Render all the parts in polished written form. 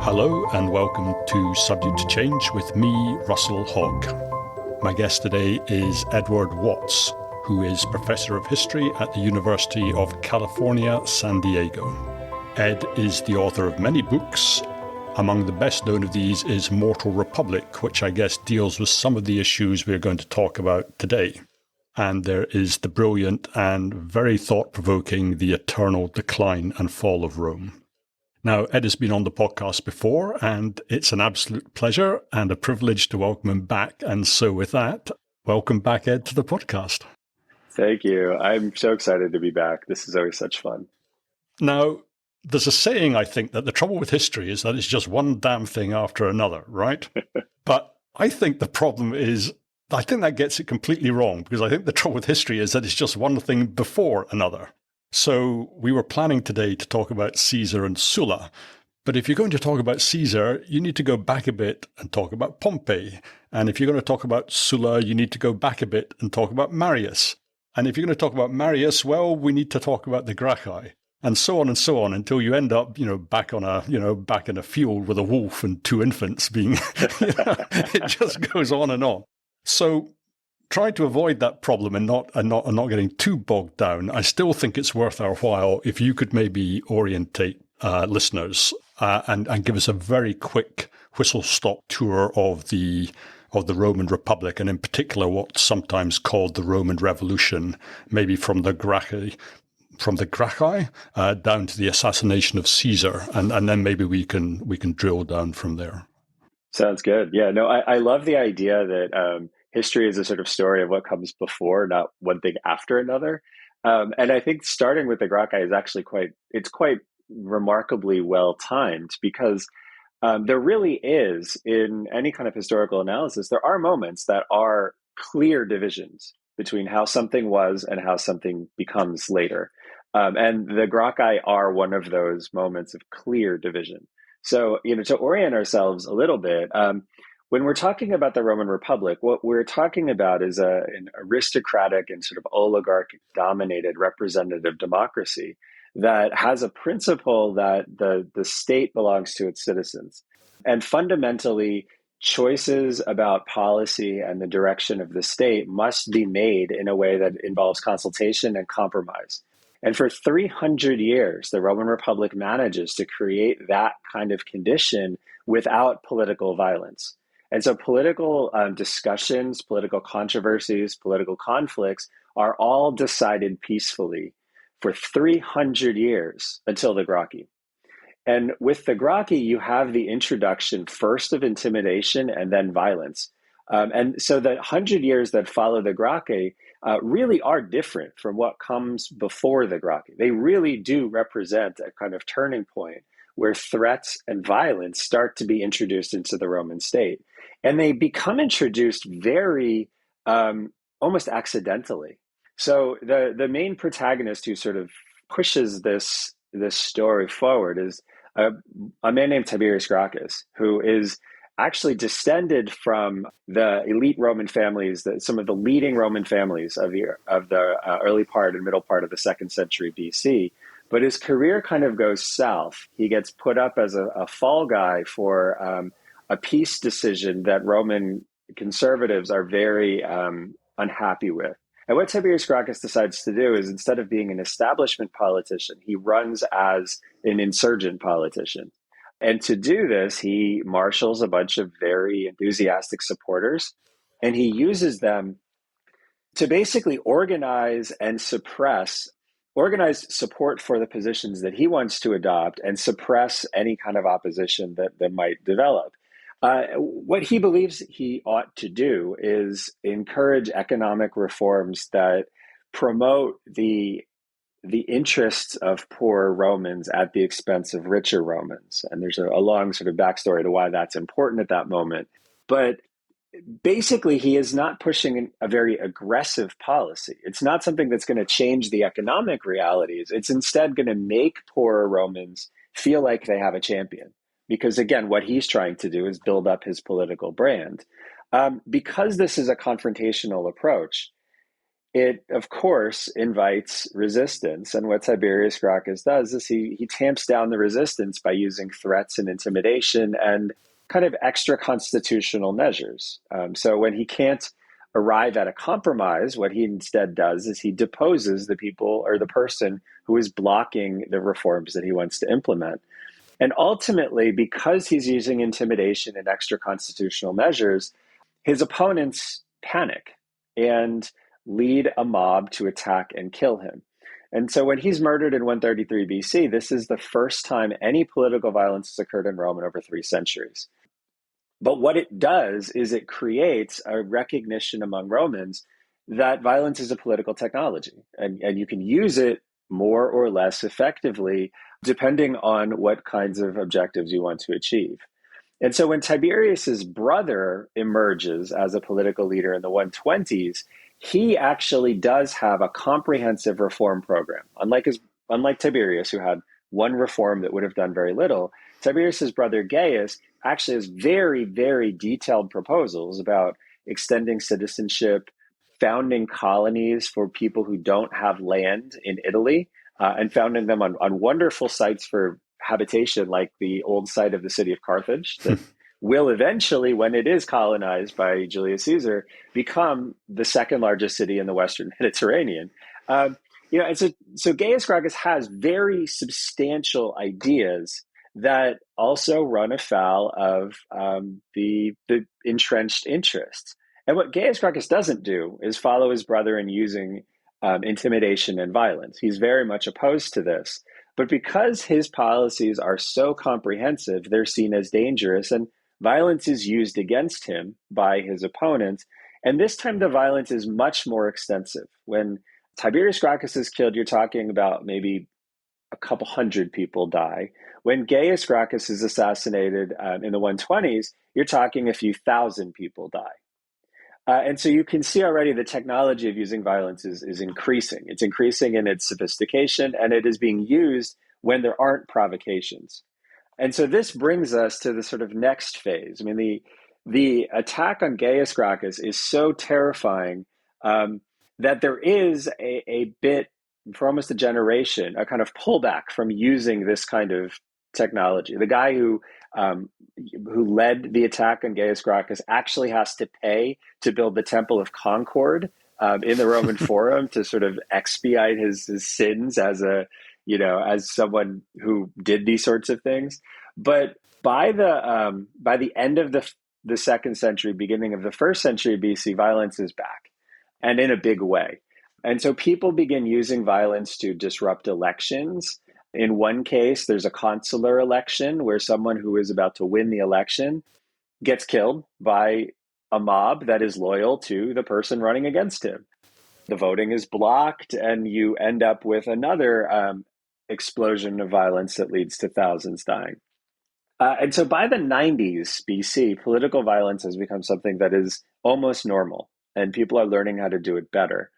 Hello and welcome to Subject to Change with me, Russell Hogg. My guest today is Edward Watts, who is Professor of History at the University of California, San Diego. Ed is the author of many books. Among the best known of these is Mortal Republic, which I guess deals with some of the issues we're going to talk about today. And there is the brilliant and very thought-provoking The Eternal Decline and Fall of Rome. Now, Ed has been on the podcast before, and it's an absolute pleasure and a privilege to welcome him back. And so with that, welcome back, Ed, to the podcast. Thank you. I'm so excited to be back. This is always such fun. Now, there's a saying, I think, that the trouble with history is that it's just one damn thing after another, right? But I think the problem is, I think that gets it completely wrong, because I think the trouble with history is that it's just one thing before another. So we were planning today to talk about Caesar and Sulla. But if you're going to talk about Caesar, you need to go back a bit and talk about Pompey. And if you're going to talk about Sulla, you need to go back a bit and talk about Marius. And if you're going to talk about Marius, well, we need to talk about the Gracchi. And so on until you end up, back in a field with a wolf and two infants being, it just goes on and on. So trying to avoid that problem and not getting too bogged down, I still think it's worth our while if you could maybe orientate listeners and give us a very quick whistle-stop tour of the Roman Republic, and in particular what's sometimes called the Roman Revolution, maybe from the Gracchi down to the assassination of Caesar, and then maybe we can drill down from there. Sounds good. Yeah, no, I love the idea that history is a sort of story of what comes before, not one thing after another. And I think starting with the Gracchi is actually quite remarkably well timed, because there really is, in any kind of historical analysis, there are moments that are clear divisions between how something was and how something becomes later. And the Gracchi are one of those moments of clear division. So, to orient ourselves a little bit, when we're talking about the Roman Republic, what we're talking about is an aristocratic and sort of oligarch-dominated representative democracy that has a principle that the state belongs to its citizens. And fundamentally, choices about policy and the direction of the state must be made in a way that involves consultation and compromise. And for 300 years, the Roman Republic manages to create that kind of condition without political violence. And so political discussions, political controversies, political conflicts are all decided peacefully for 300 years until the Gracchi. And with the Gracchi, you have the introduction first of intimidation and then violence. And so the 100 years that follow the Gracchi really are different from what comes before the Gracchi. They really do represent a kind of turning point where threats and violence start to be introduced into the Roman state. And they become introduced very almost accidentally. So the main protagonist who sort of pushes this story forward is a man named Tiberius Gracchus, who is actually descended from the elite Roman families, some of the leading Roman families of the early part and middle part of the 2nd century BC. But his career kind of goes south. He gets put up as a fall guy for a peace decision that Roman conservatives are very unhappy with. And what Tiberius Gracchus decides to do is, instead of being an establishment politician, he runs as an insurgent politician. And to do this, he marshals a bunch of very enthusiastic supporters, and he uses them to basically organize support for the positions that he wants to adopt and suppress any kind of opposition that might develop. What he believes he ought to do is encourage economic reforms that promote the interests of poor Romans at the expense of richer Romans. And there's a long sort of backstory to why that's important at that moment. But basically, he is not pushing a very aggressive policy. It's not something that's going to change the economic realities. It's instead going to make poorer Romans feel like they have a champion. Because again, what he's trying to do is build up his political brand. Because this is a confrontational approach, it, of course, invites resistance. And what Tiberius Gracchus does is he tamps down the resistance by using threats and intimidation and kind of extra constitutional measures. So when he can't arrive at a compromise, what he instead does is he deposes the people or the person who is blocking the reforms that he wants to implement. And ultimately, because he's using intimidation and extra constitutional measures, his opponents panic and lead a mob to attack and kill him. And so when he's murdered in 133 BC, this is the first time any political violence has occurred in Rome in over 3 centuries. But what it does is it creates a recognition among Romans that violence is a political technology, and you can use it more or less effectively depending on what kinds of objectives you want to achieve. And so when Tiberius's brother emerges as a political leader in the 120s, he actually does have a comprehensive reform program. Unlike Tiberius, who had one reform that would have done very little, Tiberius's brother Gaius actually has very, very detailed proposals about extending citizenship, founding colonies for people who don't have land in Italy, and founding them on wonderful sites for habitation, like the old site of the city of Carthage, that will eventually, when it is colonized by Julius Caesar, become the second largest city in the Western Mediterranean. And so Gaius Gracchus has very substantial ideas that also run afoul of the entrenched interests. And what Gaius Gracchus doesn't do is follow his brother in using intimidation and violence. He's very much opposed to this. But because his policies are so comprehensive, they're seen as dangerous, and violence is used against him by his opponents. And this time the violence is much more extensive. When Tiberius Gracchus is killed, you're talking about maybe a couple hundred people die. When Gaius Gracchus is assassinated in the 120s, you're talking a few thousand people die. And so you can see already the technology of using violence is increasing. It's increasing in its sophistication, and it is being used when there aren't provocations. And so this brings us to the sort of next phase. I mean, the attack on Gaius Gracchus is so terrifying that there is a bit, for almost a generation, a kind of pullback from using this kind of technology. The guy who led the attack on Gaius Gracchus actually has to pay to build the Temple of Concord in the Roman Forum to sort of expiate his sins as someone who did these sorts of things. But by the end of the second century, beginning of the first century BC, violence is back, and in a big way. And so people begin using violence to disrupt elections. In one case, there's a consular election where someone who is about to win the election gets killed by a mob that is loyal to the person running against him. The voting is blocked, and you end up with another explosion of violence that leads to thousands dying. And so by the 90s BC, political violence has become something that is almost normal, and people are learning how to do it better.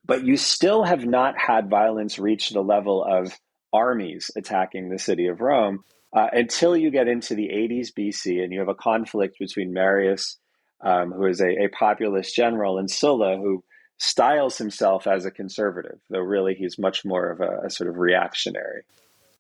But you still have not had violence reach the level of armies attacking the city of Rome until you get into the 80s BC, and you have a conflict between Marius, who is a populist general, and Sulla, who styles himself as a conservative, though really he's much more of a sort of reactionary.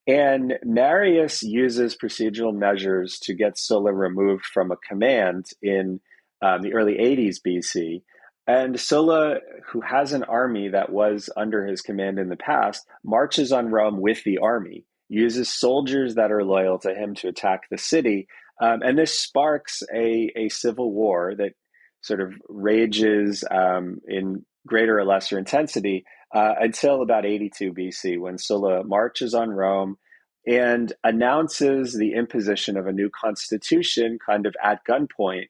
And Marius uses procedural measures to get Sulla removed from a command in the early 80s BC. And Sulla, who has an army that was under his command in the past, marches on Rome with the army, uses soldiers that are loyal to him to attack the city. And this sparks a civil war that sort of rages in greater or lesser intensity until about 82 BC, when Sulla marches on Rome and announces the imposition of a new constitution kind of at gunpoint,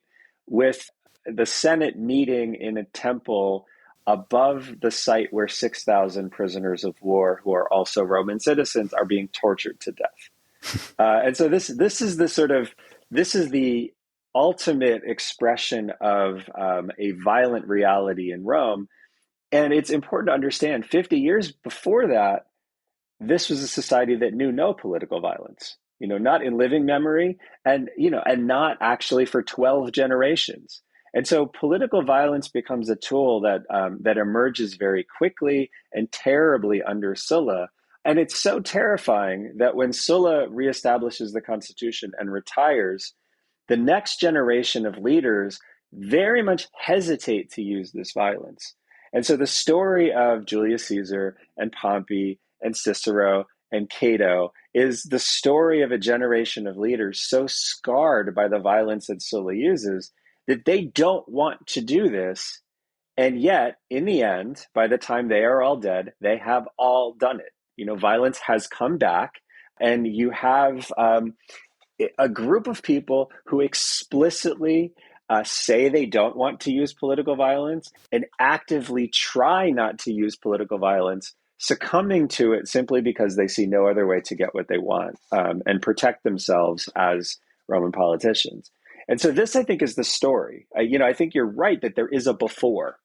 with the Senate meeting in a temple above the site where 6,000 prisoners of war, who are also Roman citizens, are being tortured to death. And so this is the ultimate expression of a violent reality in Rome. And it's important to understand, 50 years before that, this was a society that knew no political violence, not in living memory, and not actually for 12 generations. And so political violence becomes a tool that emerges very quickly and terribly under Sulla. And it's so terrifying that when Sulla reestablishes the Constitution and retires, the next generation of leaders very much hesitate to use this violence. And so the story of Julius Caesar and Pompey and Cicero and Cato is the story of a generation of leaders so scarred by the violence that Sulla uses that they don't want to do this. And yet, in the end, by the time they are all dead, they have all done it. Violence has come back, and you have a group of people who explicitly say they don't want to use political violence and actively try not to use political violence, succumbing to it simply because they see no other way to get what they want and protect themselves as Roman politicians. And so this, I think, is the story. I think you're right that there is a before.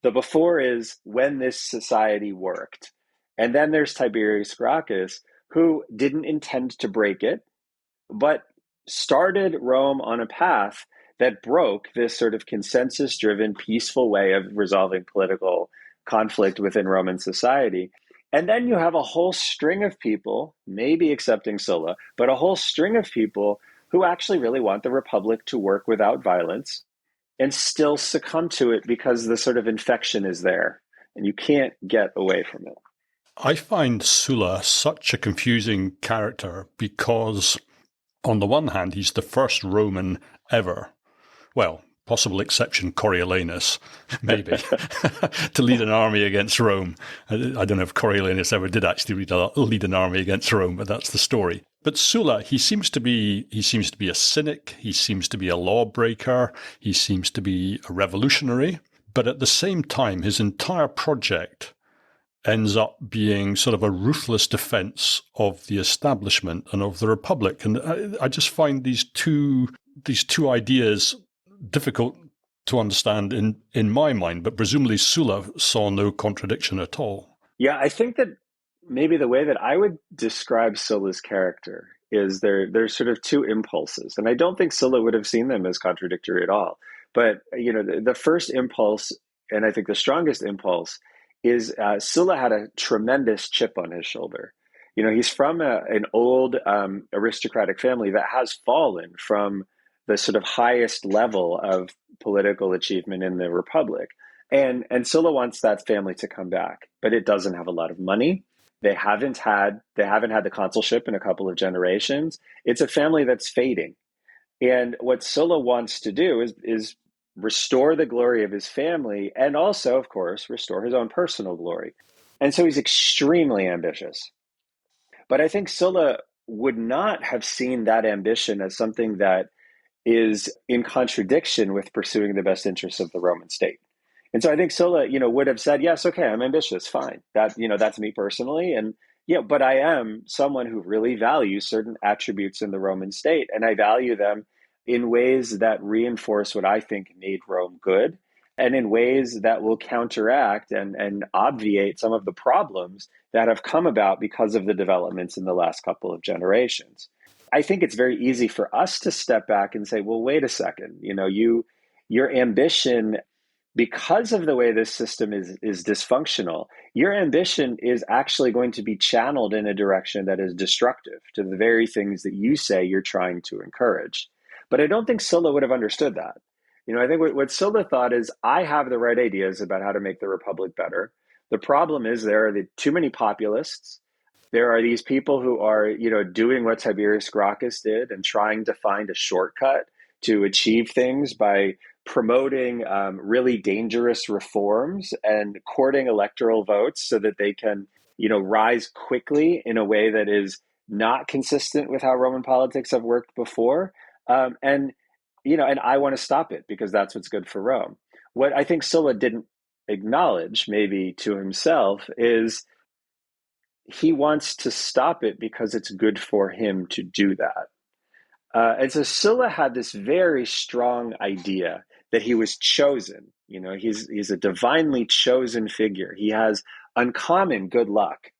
The before is when this society worked. And then there's Tiberius Gracchus, who didn't intend to break it, but started Rome on a path that broke this sort of consensus-driven, peaceful way of resolving political conflict within Roman society. And then you have a whole string of people, maybe excepting Sulla, but a whole string of people who actually really want the Republic to work without violence and still succumb to it because the sort of infection is there and you can't get away from it. I find Sulla such a confusing character because on the one hand, he's the first Roman ever, well, possible exception Coriolanus, maybe, to lead an army against Rome. I don't know if Coriolanus ever did actually lead an army against Rome, but that's the story. But Sulla, he seems to be a cynic, he seems to be a lawbreaker, he seems to be a revolutionary, but at the same time, his entire project ends up being sort of a ruthless defense of the establishment and of the Republic. And I just find these two ideas difficult to understand in my mind, but presumably Sulla saw no contradiction at all. Yeah, I think that maybe the way that I would describe Sulla's character is there's sort of two impulses. And I don't think Sulla would have seen them as contradictory at all. But, the first impulse, and I think the strongest impulse, is Sulla had a tremendous chip on his shoulder. He's from an old aristocratic family that has fallen from the sort of highest level of political achievement in the Republic. And Sulla wants that family to come back, but it doesn't have a lot of money. They haven't had the consulship in a couple of generations. It's a family that's fading. And what Sulla wants to do is restore the glory of his family and also, of course, restore his own personal glory. And so he's extremely ambitious. But I think Sulla would not have seen that ambition as something that is in contradiction with pursuing the best interests of the Roman state. And so I think Sulla, would have said, yes, okay, I'm ambitious, fine. That's me personally. And but I am someone who really values certain attributes in the Roman state, and I value them in ways that reinforce what I think made Rome good, and in ways that will counteract and obviate some of the problems that have come about because of the developments in the last couple of generations. I think it's very easy for us to step back and say, well, wait a second, your ambition, because of the way this system is dysfunctional, your ambition is actually going to be channeled in a direction that is destructive to the very things that you say you're trying to encourage. But I don't think Sulla would have understood that. I think what Sulla thought is, I have the right ideas about how to make the Republic better. The problem is there are too many populists. There are these people who are, doing what Tiberius Gracchus did and trying to find a shortcut to achieve things by promoting really dangerous reforms and courting electoral votes so that they can, rise quickly in a way that is not consistent with how Roman politics have worked before. And I want to stop it because that's what's good for Rome. What I think Sulla didn't acknowledge, maybe to himself, is he wants to stop it because it's good for him to do that. And so Sulla had this very strong idea that he was chosen. He's a divinely chosen figure. He has uncommon good luck.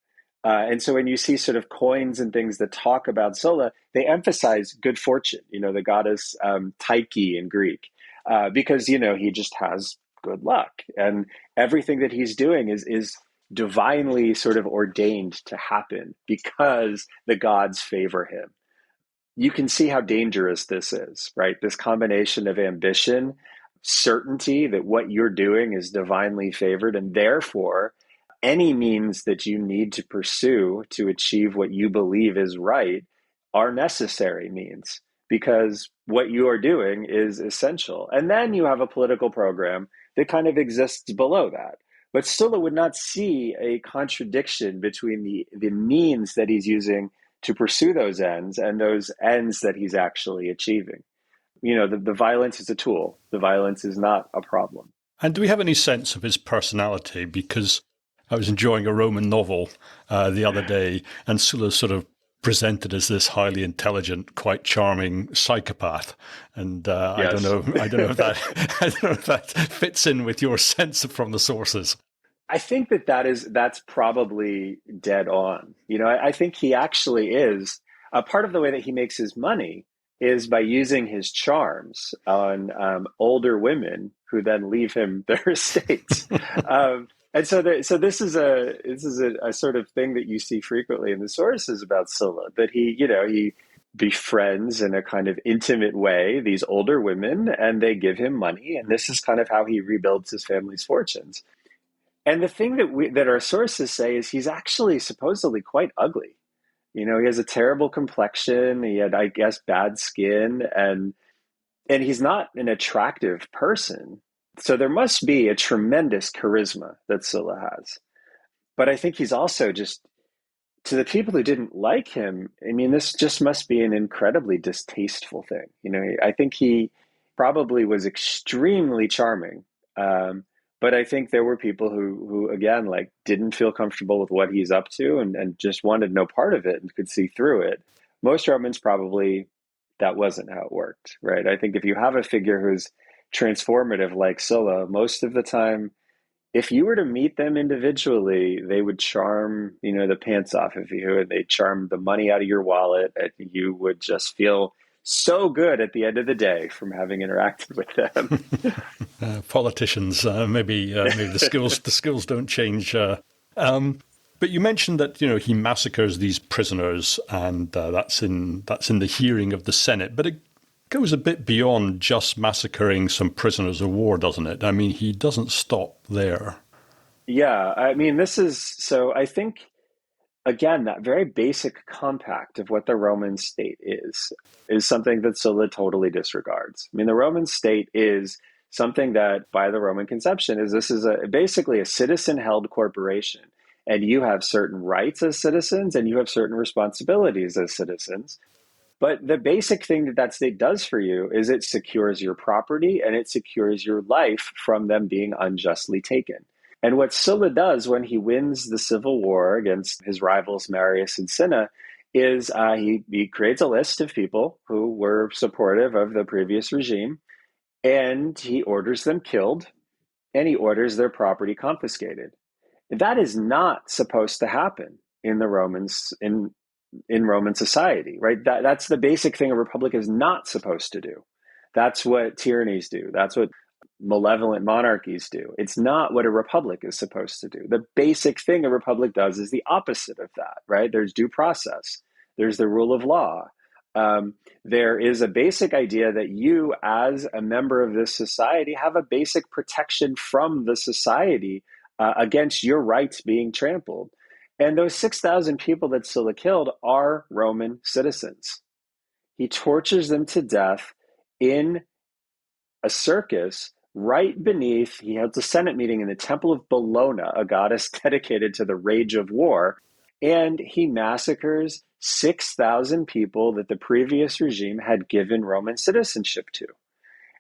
And so when you see sort of coins and things that talk about Sulla, they emphasize good fortune, the goddess Tyche in Greek. because, he just has good luck. And everything that he's doing is divinely sort of ordained to happen because the gods favor him. You can see how dangerous this is, right? This combination of ambition, certainty that what you're doing is divinely favored, and therefore any means that you need to pursue to achieve what you believe is right are necessary means because what you are doing is essential. And then you have a political program that kind of exists below that. But still, it would not see a contradiction between the means that he's using to pursue those ends and those ends that he's actually achieving. The violence is a tool. The violence is not a problem. And do we have any sense of his personality? Because I was enjoying a Roman novel the other day, and Sulla sort of presented as this highly intelligent, quite charming psychopath. And yes. I don't know if that fits in with your sense from the sources. I think that's probably dead on. I think he actually is. A part of the way that he makes his money is by using his charms on older women who then leave him their estates. And so this is a sort of thing that you see frequently in the sources about Sulla, that he befriends in a kind of intimate way these older women, and they give him money, and this is kind of how he rebuilds his family's fortunes. And the thing that our sources say is he's actually supposedly quite ugly. He has a terrible complexion. He had, I guess, bad skin, and he's not an attractive person. So there must be a tremendous charisma that Sulla has. But I think he's also just, to the people who didn't like him, this just must be an incredibly distasteful thing. I think he probably was extremely charming. But I think there were people who again, didn't feel comfortable with what he's up to and just wanted no part of it and could see through it. Most Romans probably, that wasn't how it worked, right? I think if you have a figure who's transformative like Sulla, most of the time, if you were to meet them individually, they would charm, the pants off of you, and they'd charm the money out of your wallet, and you would just feel so good at the end of the day from having interacted with them. Politicians, maybe the skills don't change. But you mentioned that he massacres these prisoners, and that's in the hearing of the Senate. But it goes a bit beyond just massacring some prisoners of war, doesn't it? He doesn't stop there. Yeah, I think, again, that very basic compact of what the Roman state is something that Sulla totally disregards. The Roman state is something that, by the Roman conception, this is basically a citizen-held corporation. And you have certain rights as citizens, and you have certain responsibilities as citizens. But the basic thing that state does for you is it secures your property and it secures your life from them being unjustly taken. And what Sulla does when he wins the civil war against his rivals Marius and Cinna is he creates a list of people who were supportive of the previous regime, and he orders them killed, and he orders their property confiscated. That is not supposed to happen in the Romans in Roman society, right? That's the basic thing a republic is not supposed to do. That's what tyrannies do. That's what malevolent monarchies do. It's not what a republic is supposed to do. The basic thing a republic does is the opposite of that, right? There's due process. There's the rule of law. There is a basic idea that you, as a member of this society, have a basic protection from the society against your rights being trampled. And those 6,000 people that Sulla killed are Roman citizens. He tortures them to death in a circus right beneath, he held a Senate meeting in the Temple of Bellona, a goddess dedicated to the rage of war, and he massacres 6,000 people that the previous regime had given Roman citizenship to.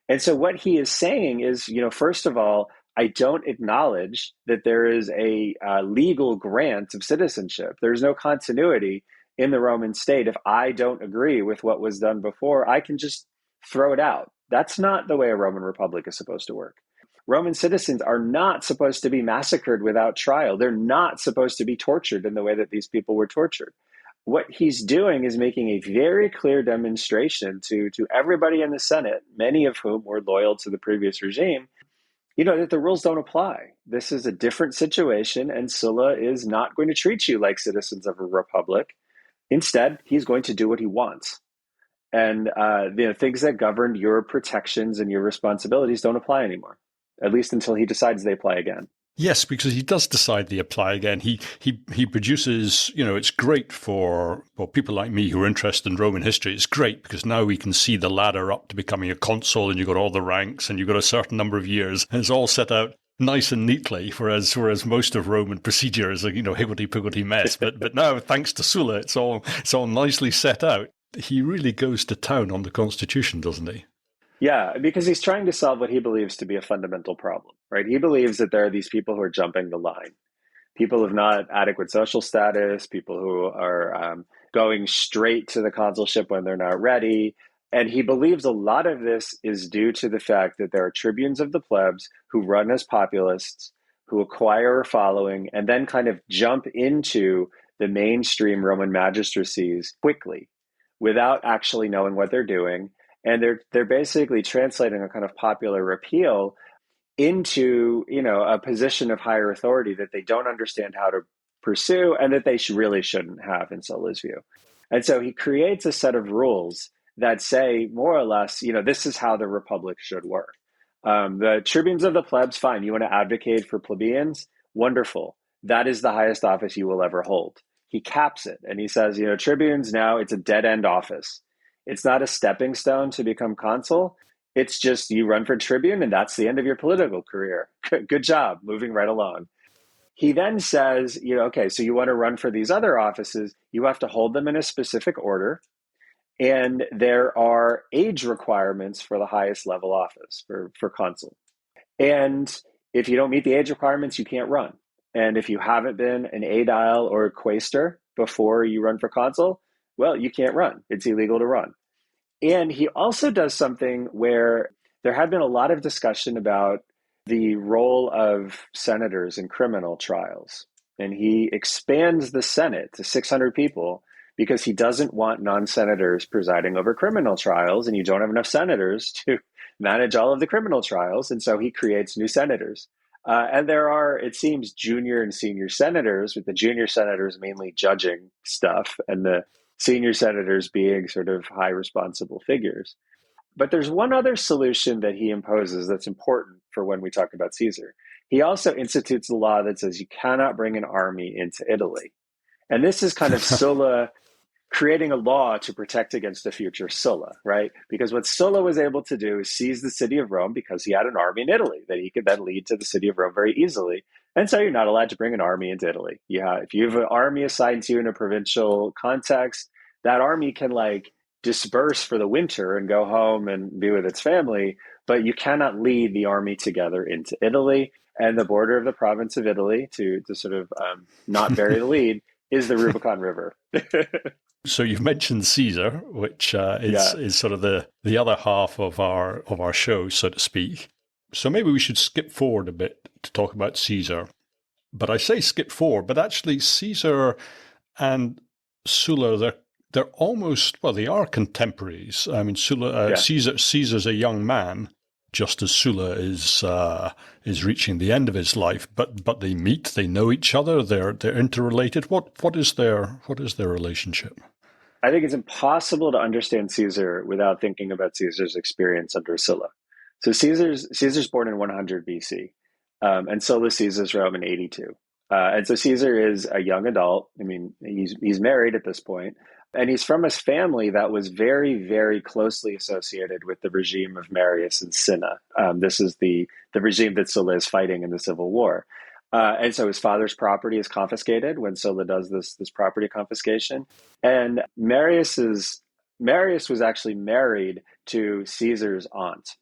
And so what he is saying is, first of all, I don't acknowledge that there is a legal grant of citizenship. There's no continuity in the Roman state. If I don't agree with what was done before, I can just throw it out. That's not the way a Roman republic is supposed to work. Roman citizens are not supposed to be massacred without trial. They're not supposed to be tortured in the way that these people were tortured. what he's doing is making a very clear demonstration to everybody in the Senate, many of whom were loyal to the previous regime, that the rules don't apply. This is a different situation, and Sulla is not going to treat you like citizens of a republic. Instead, he's going to do what he wants. And the things that governed your protections and your responsibilities don't apply anymore, at least until he decides they apply again. Yes, because he does decide they apply again. He produces, it's great for people like me who are interested in Roman history. It's great because now we can see the ladder up to becoming a consul, and you've got all the ranks and you've got a certain number of years, and it's all set out nice and neatly, whereas most of Roman procedure is a higgledy-piggledy mess. But now, thanks to Sulla, it's all nicely set out. He really goes to town on the Constitution, doesn't he? Yeah, because he's trying to solve what he believes to be a fundamental problem, right? He believes that there are these people who are jumping the line, people of not adequate social status, people who are going straight to the consulship when they're not ready. And he believes a lot of this is due to the fact that there are tribunes of the plebs who run as populists, who acquire a following, and then kind of jump into the mainstream Roman magistracies quickly without actually knowing what they're doing. And they're basically translating a kind of popular repeal into a position of higher authority that they don't understand how to pursue, and that they really shouldn't have in Sulla's view. And so he creates a set of rules that say more or less, this is how the republic should work. The tribunes of the plebs, fine. You want to advocate for plebeians? Wonderful. That is the highest office you will ever hold. He caps it and he says, tribunes now, it's a dead end office. It's not a stepping stone to become consul. It's just you run for tribune and that's the end of your political career. Good job, moving right along. He then says, okay, so you want to run for these other offices, you have to hold them in a specific order. And there are age requirements for the highest level office for consul. And if you don't meet the age requirements, you can't run. And if you haven't been an aedile or a quaestor before you run for consul, well, you can't run. It's illegal to run. And he also does something where there had been a lot of discussion about the role of senators in criminal trials. And he expands the Senate to 600 people because he doesn't want non-senators presiding over criminal trials, and you don't have enough senators to manage all of the criminal trials. And so he creates new senators. And there are, it seems, junior and senior senators, with the junior senators mainly judging stuff and the senior senators being sort of high responsible figures. But there's one other solution that he imposes that's important for when we talk about Caesar. He also institutes a law that says you cannot bring an army into Italy. And this is kind of Sulla creating a law to protect against a future Sulla, right? Because what Sulla was able to do is seize the city of Rome because he had an army in Italy that he could then lead to the city of Rome very easily. And so you're not allowed to bring an army into Italy. If you have an army assigned to you in a provincial context, that army can disperse for the winter and go home and be with its family, but you cannot lead the army together into Italy. And the border of the province of Italy, to sort of not bury the lead, is the Rubicon River. So you've mentioned Caesar, which is sort of the other half of our show, so to speak. So maybe we should skip forward a bit to talk about Caesar. But I say skip forward, but actually Caesar and Sulla, they're almost, well, they are contemporaries. I mean, Caesar's a young man, just as Sulla is reaching the end of his life. But they meet, they know each other, they're interrelated. What is their relationship? I think it's impossible to understand Caesar without thinking about Caesar's experience under Sulla. So Caesar's born in 100 BC, and Sulla seizes Rome in 82. And so Caesar is a young adult. I mean, he's married at this point, and he's from a family that was very, very closely associated with the regime of Marius and Cinna. This is the regime that Sulla is fighting in the Civil War. And so his father's property is confiscated when Sulla does this property confiscation. And Marius was actually married to Caesar's aunt.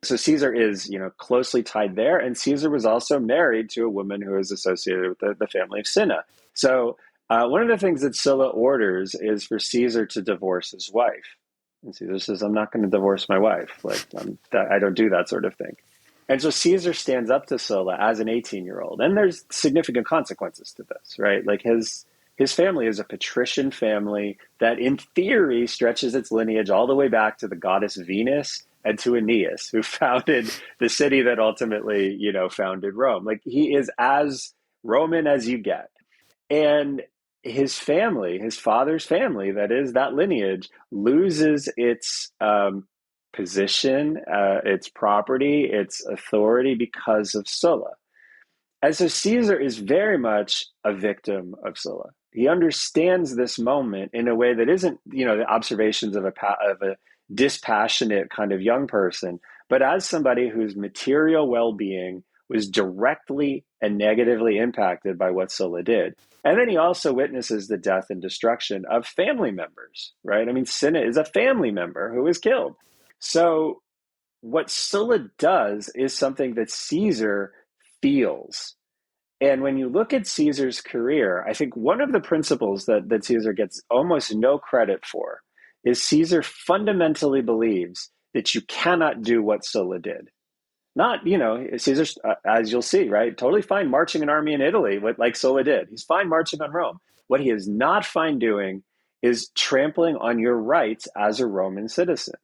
So Caesar is, closely tied there. And Caesar was also married to a woman who is associated with the family of Cinna. So one of the things that Sulla orders is for Caesar to divorce his wife. And Caesar says, I'm not going to divorce my wife. I don't do that sort of thing. And so Caesar stands up to Sulla as an 18-year-old. And there's significant consequences to this, right? His family is a patrician family that, in theory, stretches its lineage all the way back to the goddess Venus and to Aeneas, who founded the city that ultimately, founded Rome. Like, he is as Roman as you get. And his family, his father's family, that is that lineage, loses its position, its property, its authority because of Sulla. And so Caesar is very much a victim of Sulla. He understands this moment in a way that isn't, the observations of a dispassionate kind of young person, but as somebody whose material well-being was directly and negatively impacted by what Sulla did. And then he also witnesses the death and destruction of family members, right? I mean, Cinna is a family member who was killed. So what Sulla does is something that Caesar feels. And when you look at Caesar's career, I think one of the principles that Caesar gets almost no credit for is Caesar fundamentally believes that you cannot do what Sulla did. Not, Caesar, as you'll see, right? Totally fine marching an army in Italy, like Sulla did. He's fine marching on Rome. What he is not fine doing is trampling on your rights as a Roman citizen.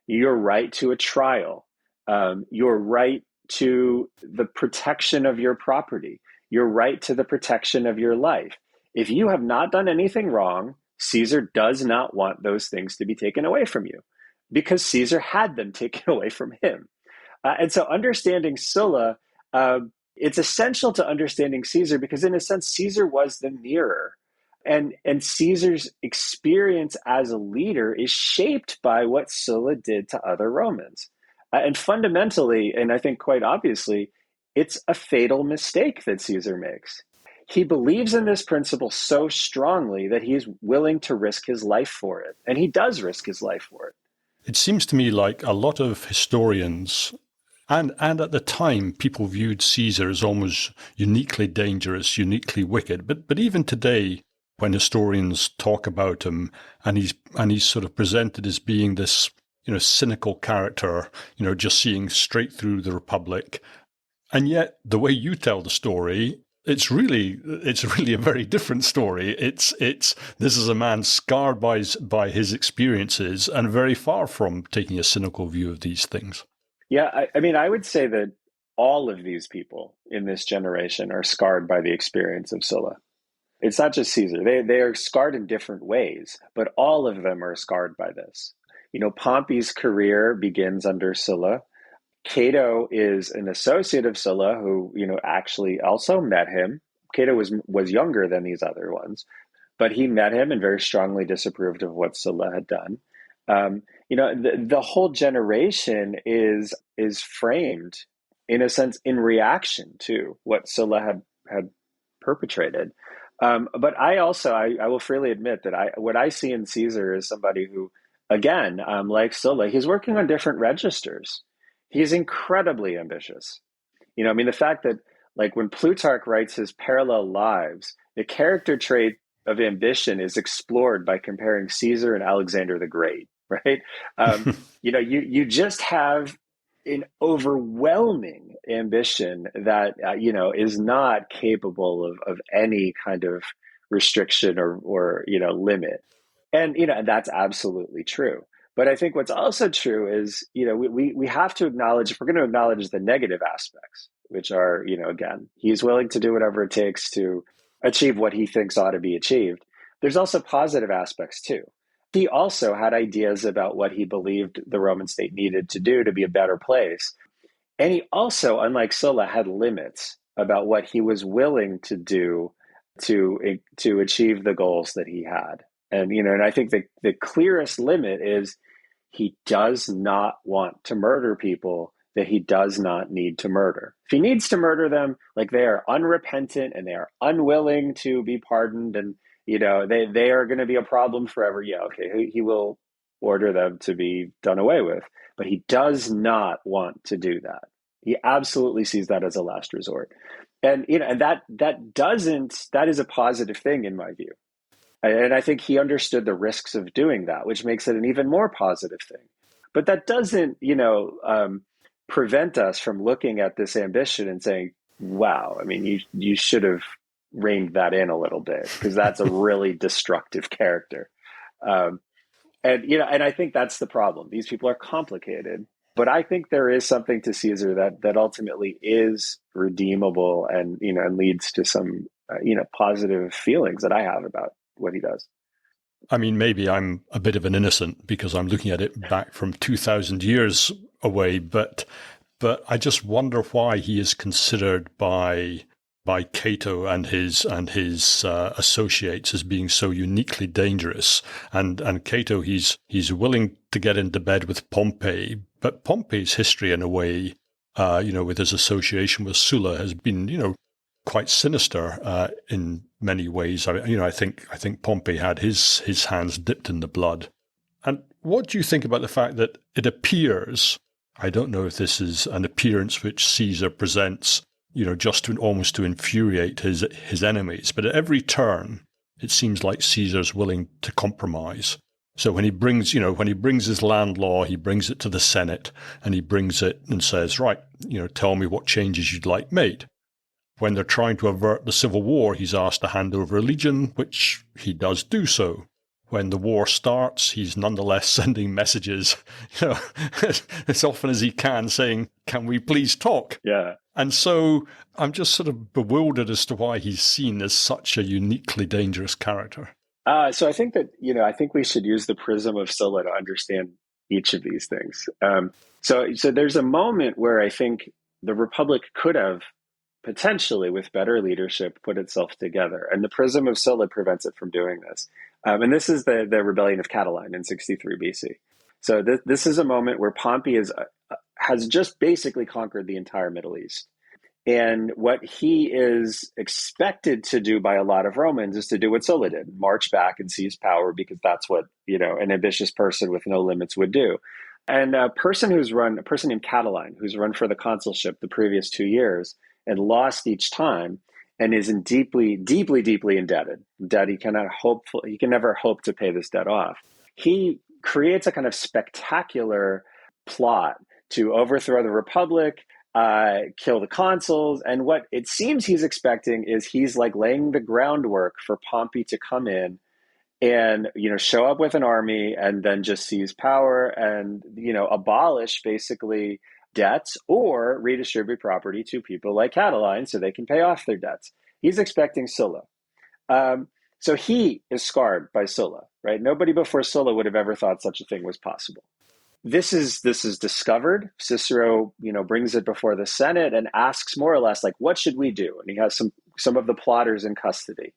Your right to a trial, your right to the protection of your property, your right to the protection of your life. If you have not done anything wrong, Caesar does not want those things to be taken away from you because Caesar had them taken away from him. And so understanding Sulla, it's essential to understanding Caesar because in a sense, Caesar was the mirror. And Caesar's experience as a leader is shaped by what Sulla did to other Romans. And fundamentally, and I think quite obviously, it's a fatal mistake that Caesar makes. He believes in this principle so strongly that he's willing to risk his life for it. And he does risk his life for it. It seems to me like a lot of historians and at the time, people viewed Caesar as almost uniquely dangerous, uniquely wicked. But even today, when historians talk about him, and he's sort of presented as being this, cynical character, just seeing straight through the Republic, and yet the way you tell the story, it's really a very different story. It's this is a man scarred by his experiences and very far from taking a cynical view of these things. Yeah, I mean, I would say that all of these people in this generation are scarred by the experience of Sulla. It's not just Caesar. They are scarred in different ways, but all of them are scarred by this. Pompey's career begins under Sulla. Cato is an associate of Sulla who, actually also met him. Cato was younger than these other ones, but he met him and very strongly disapproved of what Sulla had done. The whole generation is framed in a sense in reaction to what Sulla had perpetrated. But I will freely admit that what I see in Caesar is somebody who, again, like Sulla, he's working on different registers. He's incredibly ambitious. The fact that like when Plutarch writes his parallel lives, the character trait of ambition is explored by comparing Caesar and Alexander the Great, right? You just have an overwhelming ambition that is not capable of any kind of restriction or limit, and that's absolutely true. But I think what's also true is we have to acknowledge, if we're going to acknowledge the negative aspects, which are again, he's willing to do whatever it takes to achieve what he thinks ought to be achieved. There's also positive aspects too. He also had ideas about what he believed the Roman state needed to do to be a better place. And he also, unlike Sulla, had limits about what he was willing to do to achieve the goals that he had. And I think the clearest limit is he does not want to murder people that he does not need to murder. If he needs to murder them, like they are unrepentant and they are unwilling to be pardoned and they are going to be a problem forever. Yeah, okay, he will order them to be done away with, but he does not want to do that. He absolutely sees that as a last resort. And and that is a positive thing in my view. And I think he understood the risks of doing that, which makes it an even more positive thing. But that doesn't, prevent us from looking at this ambition and saying, wow, I mean, you should have reined that in a little bit, because that's a really destructive character. Um, and I think that's the problem. These people are complicated, but I think there is something to Caesar that ultimately is redeemable, and and leads to some positive feelings that I have about what he does. I mean, maybe I'm a bit of an innocent because I'm looking at it back from 2,000 years away, but I just wonder why he is considered by Cato and his associates as being so uniquely dangerous. And Cato, he's willing to get into bed with Pompey, but Pompey's history, in a way, with his association with Sulla, has been, quite sinister in many ways. I think Pompey had his hands dipped in the blood. And what do you think about the fact that it appears, I don't know if this is an appearance which Caesar presents, just to almost to infuriate his enemies, but at every turn, it seems like Caesar's willing to compromise. So when he brings his land law, he brings it to the Senate, and he brings it and says, right, tell me what changes you'd like made. When they're trying to avert the civil war, he's asked to hand over a legion, which he does do so. When the war starts, he's nonetheless sending messages, as often as he can, saying, "Can we please talk?" Yeah. And so I'm just sort of bewildered as to why he's seen as such a uniquely dangerous character. So I think that, I think we should use the prism of Sulla to understand each of these things. So there's a moment where I think the Republic could have potentially, with better leadership, put itself together. And the prism of Sulla prevents it from doing this. And this is the rebellion of Catiline in 63 BC. So this is a moment where Pompey has just basically conquered the entire Middle East. And what he is expected to do by a lot of Romans is to do what Sulla did, march back and seize power, because that's what, an ambitious person with no limits would do. And a person named Catiline, who's run for the consulship the previous 2 years and lost each time, and is in deeply, deeply, deeply indebted. Debt he can never hope to pay this debt off. He creates a kind of spectacular plot to overthrow the Republic, kill the consuls, and what it seems he's expecting is he's like laying the groundwork for Pompey to come in and show up with an army and then just seize power and abolish basically debts or redistribute property to people like Catiline so they can pay off their debts. He's expecting Sulla. So he is scarred by Sulla, right? Nobody before Sulla would have ever thought such a thing was possible. This is discovered. Cicero, brings it before the Senate and asks more or less like, what should we do? And he has some of the plotters in custody.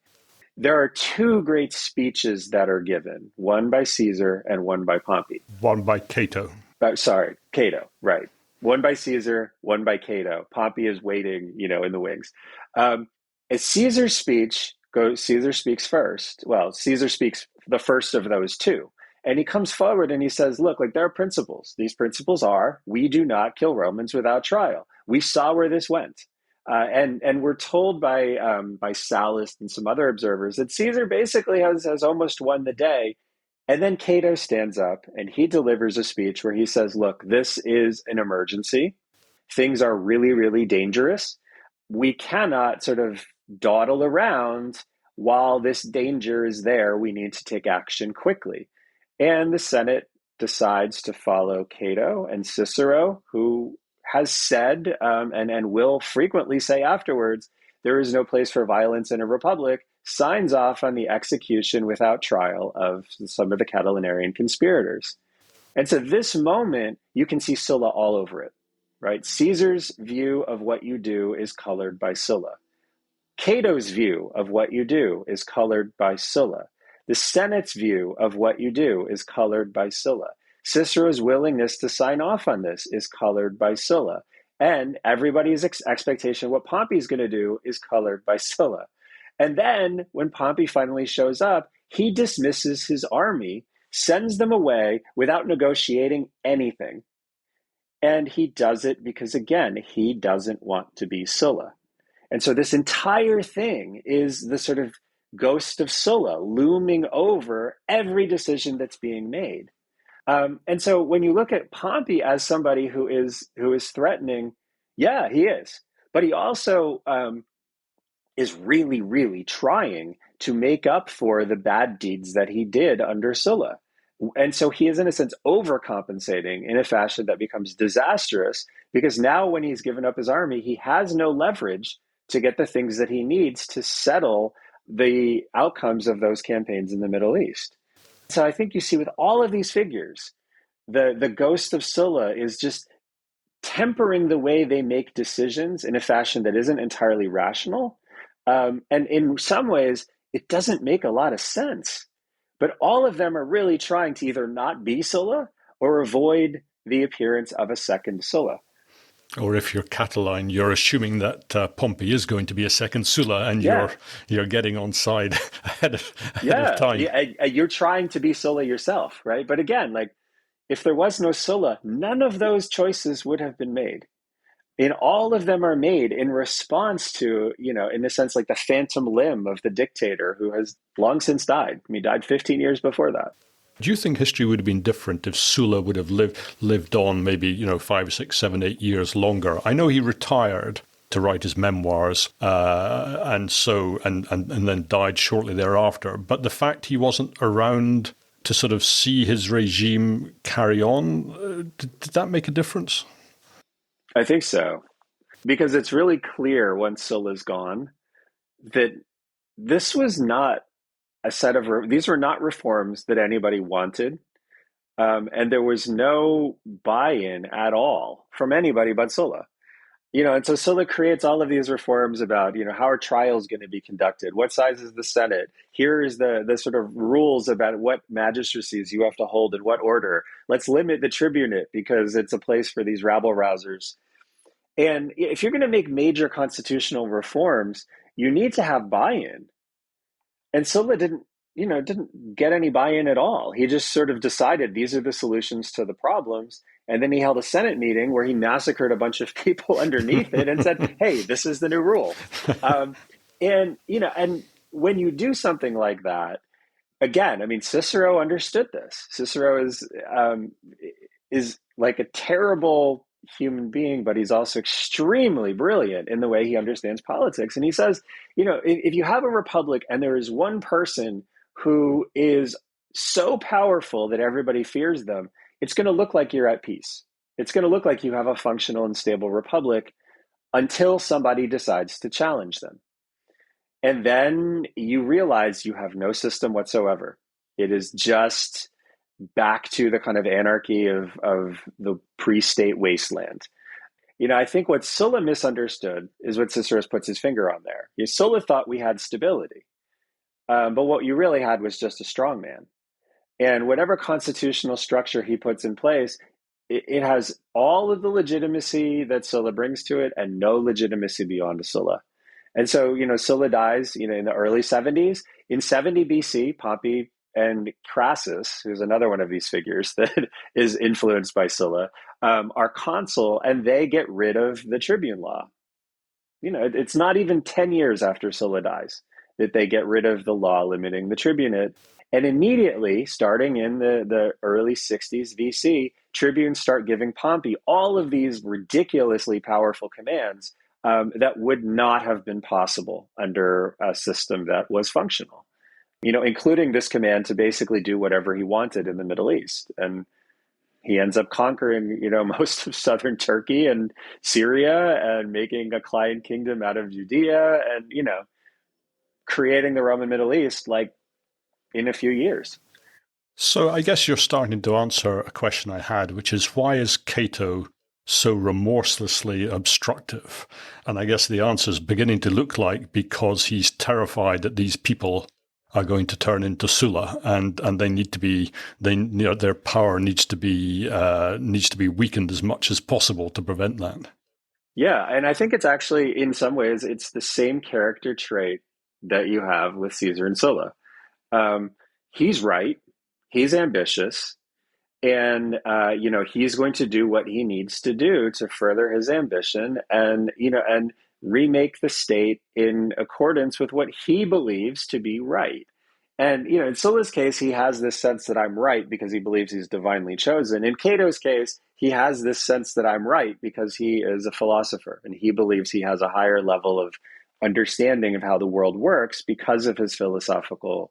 There are two great speeches that are given, one by Caesar and one by Pompey. One by Cato. Cato, right. One by Caesar, one by Cato. Pompey is waiting, in the wings. As Caesar's speech goes, Caesar speaks first. Well, Caesar speaks the first of those two. And he comes forward and he says, look, like there are principles. These principles are, we do not kill Romans without trial. We saw where this went. And we're told by Sallust and some other observers that Caesar basically has almost won the day. And then Cato stands up and he delivers a speech where he says, look, this is an emergency. Things are really, really dangerous. We cannot sort of dawdle around while this danger is there. We need to take action quickly. And the Senate decides to follow Cato, and Cicero, who has said and will frequently say afterwards, there is no place for violence in a republic, signs off on the execution without trial of some of the Catilinarian conspirators. And so this moment, you can see Sulla all over it, right? Caesar's view of what you do is colored by Sulla. Cato's view of what you do is colored by Sulla. The Senate's view of what you do is colored by Sulla. Cicero's willingness to sign off on this is colored by Sulla. And everybody's expectation of what Pompey's going to do is colored by Sulla. And then when Pompey finally shows up, he dismisses his army, sends them away without negotiating anything. And he does it because, again, he doesn't want to be Sulla. And so this entire thing is the sort of ghost of Sulla looming over every decision that's being made. And so when you look at Pompey as somebody who is threatening, yeah, he is. But he also is really, really trying to make up for the bad deeds that he did under Sulla. And so he is, in a sense, overcompensating in a fashion that becomes disastrous because now, when he's given up his army, he has no leverage to get the things that he needs to settle the outcomes of those campaigns in the Middle East. So I think you see with all of these figures, the ghost of Sulla is just tempering the way they make decisions in a fashion that isn't entirely rational. And in some ways, it doesn't make a lot of sense. But all of them are really trying to either not be Sulla or avoid the appearance of a second Sulla. Or if you're Catiline, you're assuming that Pompey is going to be a second Sulla, and you're getting on side ahead of time. Yeah, you're trying to be Sulla yourself, right? But again, like, if there was no Sulla, none of those choices would have been made. And all of them are made in response to, in a sense, like the phantom limb of the dictator who has long since died. He died 15 years before that. Do you think history would have been different if Sulla would have lived on maybe 5, 6, 7, 8 years longer? I know he retired to write his memoirs, and then died shortly thereafter. But the fact he wasn't around to sort of see his regime carry on, did that make a difference? I think so, because it's really clear once Sulla's gone that this was not these were not reforms that anybody wanted. And there was no buy-in at all from anybody but Sulla. And so Sulla creates all of these reforms about, how are trials going to be conducted? What size is the Senate? Here is the sort of rules about what magistracies you have to hold in what order. Let's limit the tribunate because it's a place for these rabble-rousers. And if you're going to make major constitutional reforms, you need to have buy-in. And Sulla didn't get any buy-in at all. He just sort of decided these are the solutions to the problems. And then he held a Senate meeting where he massacred a bunch of people underneath it and said, hey, this is the new rule. And when you do something like that, again, I mean, Cicero understood this. Cicero is like a terrible human being, but he's also extremely brilliant in the way he understands politics. And he says, if you have a republic and there is one person who is so powerful that everybody fears them, it's going to look like you're at peace. It's going to look like you have a functional and stable republic until somebody decides to challenge them. And then you realize you have no system whatsoever. It is just back to the kind of anarchy of the pre-state wasteland. I think what Sulla misunderstood is what Cicero puts his finger on there. Sulla thought we had stability, but what you really had was just a strongman. And whatever constitutional structure he puts in place, it has all of the legitimacy that Sulla brings to it and no legitimacy beyond Sulla. And so, Sulla dies, in the early 70s. In 70 BC, Pompey and Crassus, who's another one of these figures that is influenced by Sulla, are consul, and they get rid of the tribune law. It's not even 10 years after Sulla dies that they get rid of the law limiting the tribunate. And immediately, starting in the early 60s BC, tribunes start giving Pompey all of these ridiculously powerful commands that would not have been possible under a system that was functional. Including this command to basically do whatever he wanted in the Middle East. And he ends up conquering, most of southern Turkey and Syria and making a client kingdom out of Judea and, creating the Roman Middle East like in a few years. So I guess you're starting to answer a question I had, which is why is Cato so remorselessly obstructive? And I guess the answer is beginning to look like because he's terrified that these people are going to turn into Sulla, and they need to be their power needs to be weakened as much as possible to prevent that. Yeah, and I think it's actually in some ways it's the same character trait that you have with Caesar and Sulla. He's right, he's ambitious, and he's going to do what he needs to do to further his ambition, and remake the state in accordance with what he believes to be right. And, in Sulla's case, he has this sense that I'm right because he believes he's divinely chosen. In Cato's case, he has this sense that I'm right because he is a philosopher and he believes he has a higher level understanding of how the world works because of his philosophical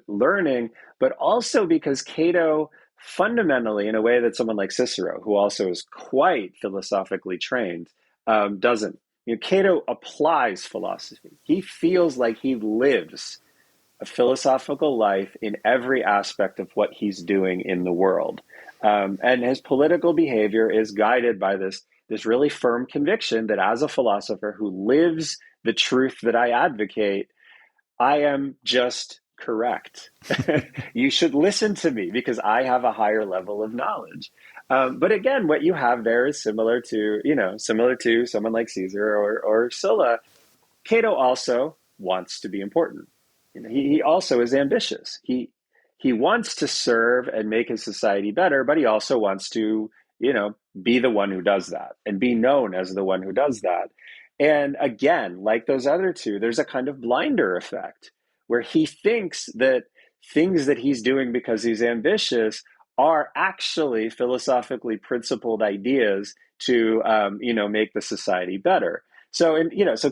learning, but also because Cato fundamentally, in a way that someone like Cicero, who also is quite philosophically trained, doesn't. Cato applies philosophy. He feels like he lives a philosophical life in every aspect of what he's doing in the world. And his political behavior is guided by this really firm conviction that as a philosopher who lives the truth that I advocate, I am just correct. You should listen to me because I have a higher level of knowledge. But again, what you have there is similar to someone like Caesar or Sulla. Cato also wants to be important. He also is ambitious. He wants to serve and make his society better, but he also wants to, be the one who does that and be known as the one who does that. And again, like those other two, there's a kind of blinder effect where he thinks that things that he's doing because he's ambitious are actually philosophically principled ideas to, make the society better. So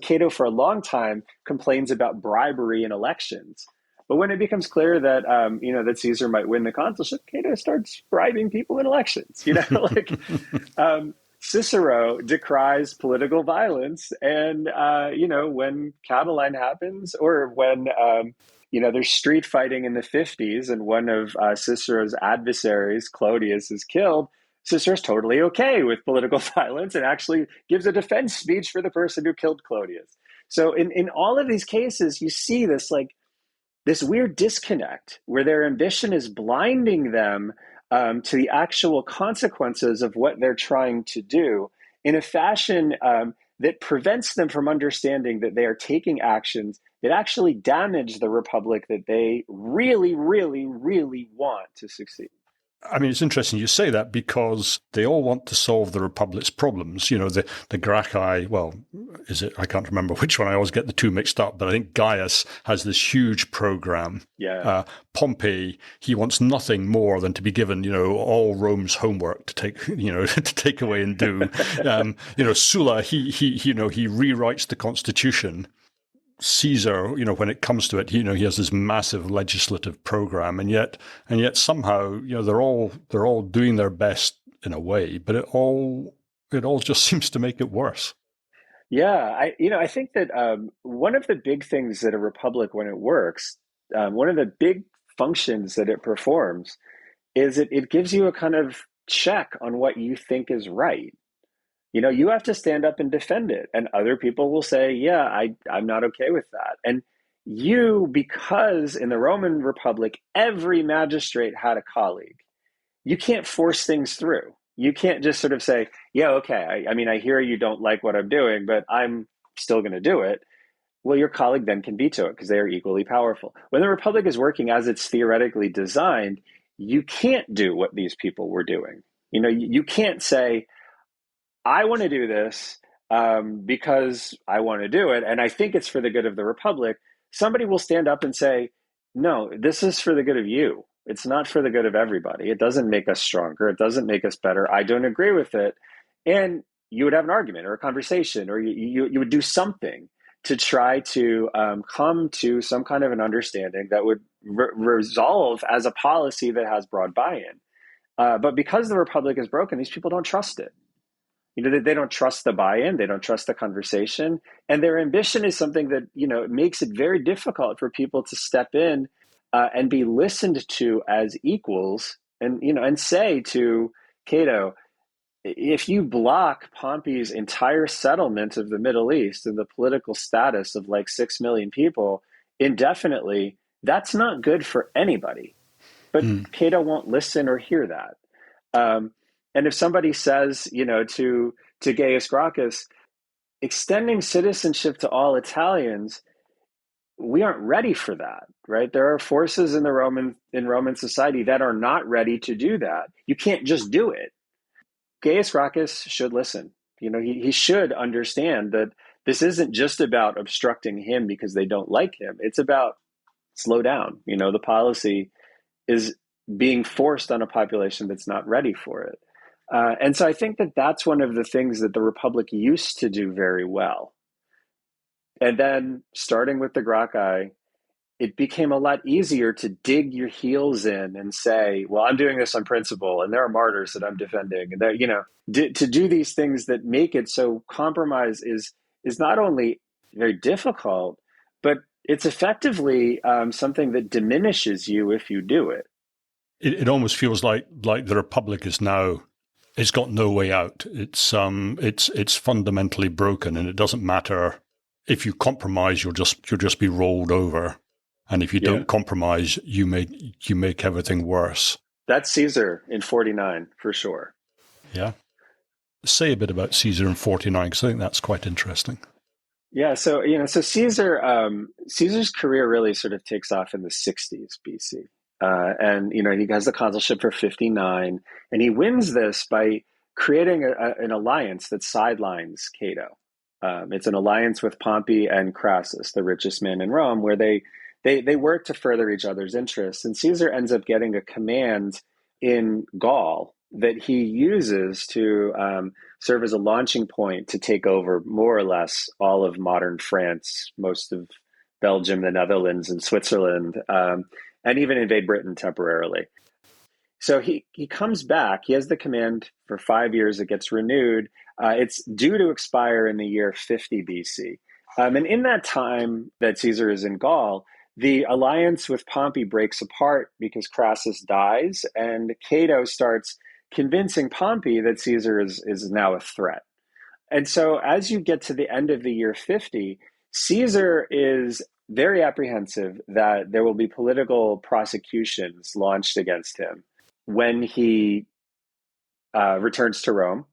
Cato for a long time complains about bribery in elections. But when it becomes clear that that Caesar might win the consulship, Cato starts bribing people in elections. Cicero decries political violence, and when Catiline happens, or when there's street fighting in the 50s, and one of Cicero's adversaries, Clodius, is killed. Cicero's totally okay with political violence and actually gives a defense speech for the person who killed Clodius. So in all of these cases, you see this weird disconnect where their ambition is blinding them to the actual consequences of what they're trying to do in a fashion that prevents them from understanding that they are taking actions that actually damage the republic that they really, really, really want to succeed. I mean, it's interesting you say that because they all want to solve the Republic's problems. The Gracchi, well, is it? I can't remember which one. I always get the two mixed up, but I think Gaius has this huge program. Yeah. Pompey, he wants nothing more than to be given, all Rome's homework to take, to take away and do. Sulla, he rewrites the Constitution. Caesar, when it comes to it, he has this massive legislative program, and yet somehow, they're all doing their best in a way, but it all just seems to make it worse. Yeah, I think that one of the big things that a republic, when it works, one of the big functions that it performs is it gives you a kind of check on what you think is right. You have to stand up and defend it. And other people will say, yeah, I'm not okay with that. And because in the Roman Republic, every magistrate had a colleague, you can't force things through. You can't just sort of say, yeah, okay, I hear you don't like what I'm doing, but I'm still going to do it. Well, your colleague then can veto it because they are equally powerful. When the Republic is working as it's theoretically designed, you can't do what these people were doing. You can't say, I want to do this because I want to do it, and I think it's for the good of the Republic. Somebody will stand up and say, no, this is for the good of you. It's not for the good of everybody. It doesn't make us stronger. It doesn't make us better. I don't agree with it. And you would have an argument or a conversation, or you would do something to try to come to some kind of an understanding that would resolve as a policy that has broad buy-in. But because the Republic is broken, these people don't trust it. They don't trust the buy-in, they don't trust the conversation, and their ambition is something that, it makes it very difficult for people to step in and be listened to as equals, and say to Cato, if you block Pompey's entire settlement of the Middle East and the political status of like 6 million people indefinitely, that's not good for anybody. But Cato won't listen or hear that. And if somebody says, to Gaius Gracchus, extending citizenship to all Italians, we aren't ready for that, right? There are forces in Roman society that are not ready to do that. You can't just do it. Gaius Gracchus should listen. He should understand that this isn't just about obstructing him because they don't like him. It's about slow down. The policy is being forced on a population that's not ready for it. And so I think that that's one of the things that the Republic used to do very well. And then starting with the Gracchi, it became a lot easier to dig your heels in and say, well, I'm doing this on principle, and there are martyrs that I'm defending. And that, to do these things that make it so compromise is not only very difficult, but it's effectively something that diminishes you if you do it. It almost feels like the Republic is now, it's got no way out. It's fundamentally broken, and it doesn't matter if you compromise, you'll just be rolled over. And if you don't compromise, you make everything worse. That's Caesar in 49 for sure. Yeah. Say a bit about Caesar in 49, because I think that's quite interesting. Yeah, so Caesar, Caesar's career really sort of takes off in the 60s BC, and he has the consulship for 59, and he wins this by creating an alliance that sidelines Cato. It's an alliance with Pompey and Crassus, the richest man in Rome, where they work to further each other's interests, and Caesar ends up getting a command in Gaul that he uses to serve as a launching point to take over more or less all of modern France, most of Belgium, the Netherlands, and Switzerland, and even invade Britain temporarily. So he comes back. He has the command for 5 years. It gets renewed. It's due to expire in the year 50 BC. And in that time that Caesar is in Gaul, the alliance with Pompey breaks apart because Crassus dies, and Cato starts convincing Pompey that Caesar is now a threat. And so as you get to the end of the year 50, Caesar is very apprehensive that there will be political prosecutions launched against him when he returns to Rome.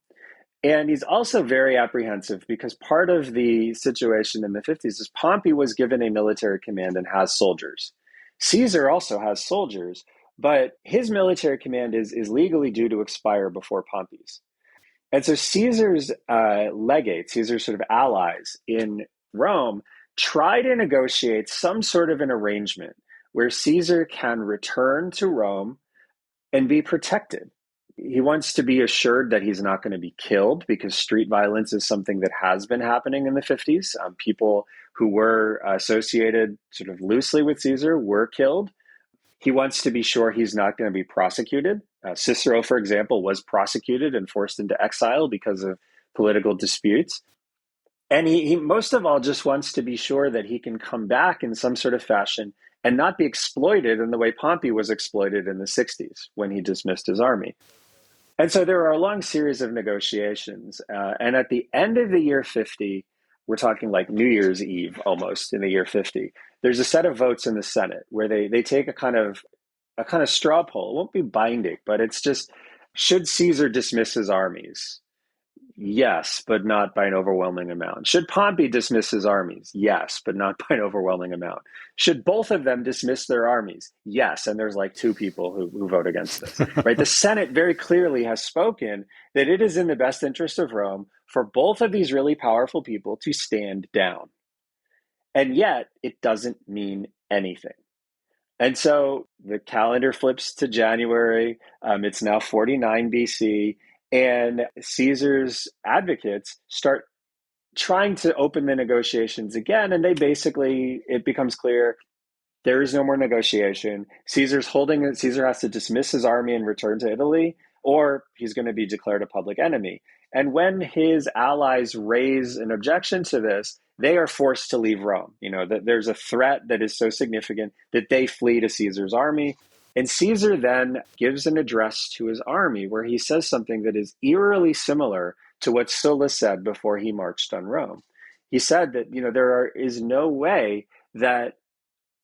And he's also very apprehensive because part of the situation in the 50s is Pompey was given a military command and has soldiers. Caesar also has soldiers, but his military command is legally due to expire before Pompey's. And so Caesar's legates, Caesar's sort of allies in Rome, try to negotiate some sort of an arrangement where Caesar can return to Rome and be protected. He wants to be assured that he's not going to be killed, because street violence is something that has been happening in the 50s. People who were associated sort of loosely with Caesar were killed. He wants to be sure he's not going to be prosecuted. Cicero, for example, was prosecuted and forced into exile because of political disputes. And he most of all just wants to be sure that he can come back in some sort of fashion and not be exploited in the way Pompey was exploited in the 60s when he dismissed his army. And so there are a long series of negotiations. And at the end of the year 50, we're talking like New Year's Eve almost in the year 50, there's a set of votes in the Senate where they take a kind of straw poll. It won't be binding, but it's just, should Caesar dismiss his armies? Yes, but not by an overwhelming amount. Should Pompey dismiss his armies? Yes, but not by an overwhelming amount. Should both of them dismiss their armies? Yes, and there's like two people who vote against this. Right? The Senate very clearly has spoken that it is in the best interest of Rome for both of these really powerful people to stand down. And yet, it doesn't mean anything. And so the calendar flips to January. It's now 49 BC. And Caesar's advocates start trying to open the negotiations again. And it becomes clear there is no more negotiation. Caesar has to dismiss his army and return to Italy, or he's going to be declared a public enemy. And when his allies raise an objection to this, they are forced to leave Rome. That there's a threat that is so significant that they flee to Caesar's army. And Caesar then gives an address to his army where he says something that is eerily similar to what Sulla said before he marched on Rome. He said that, there is no way that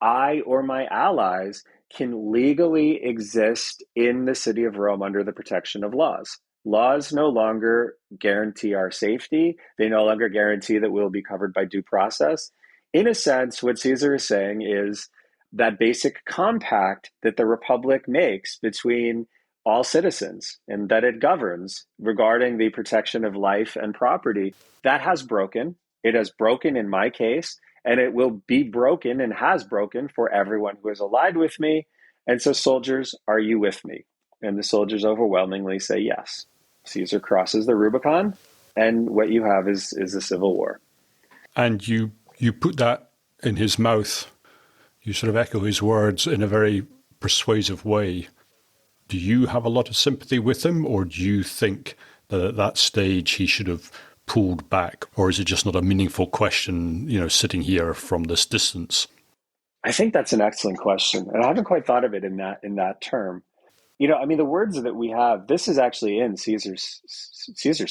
I or my allies can legally exist in the city of Rome under the protection of laws. Laws no longer guarantee our safety. They no longer guarantee that we'll be covered by due process. In a sense, what Caesar is saying is that basic compact that the Republic makes between all citizens and that it governs regarding the protection of life and property, that has broken. It has broken in my case, and it will be broken and has broken for everyone who is allied with me. And so, soldiers, are you with me? And the soldiers overwhelmingly say yes. Caesar crosses the Rubicon, and what you have is a civil war. And you You put that in his mouth. You sort of echo his words in a very persuasive way. Do you have a lot of sympathy with him, or do you think that at that stage he should have pulled back, or is it just not a meaningful question, sitting here from this distance? I think that's an excellent question, and I haven't quite thought of it in that term. The words that we have. This is actually in Caesar's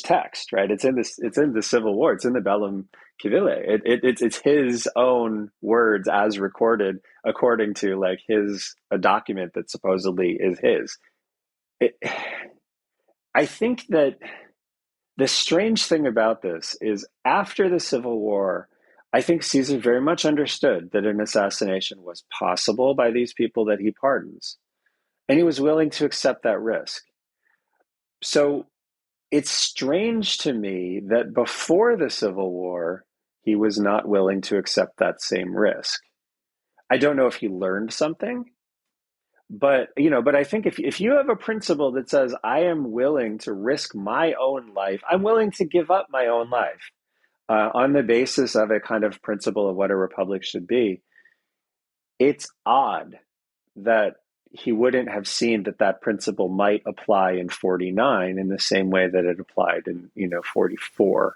text, right? It's in this. It's in the Civil War. It's in the Bellum Civile. It's his own words as recorded according to like a document that supposedly is his. I think that the strange thing about this is after the Civil War, I think Caesar very much understood that an assassination was possible by these people that he pardons, and he was willing to accept that risk. So it's strange to me that before the Civil War, he was not willing to accept that same risk. I don't know if he learned something, but I think if you have a principle that says I am willing to risk my own life, I'm willing to give up my own life on the basis of a kind of principle of what a republic should be, it's odd that he wouldn't have seen that principle might apply in 49 in the same way that it applied in 44.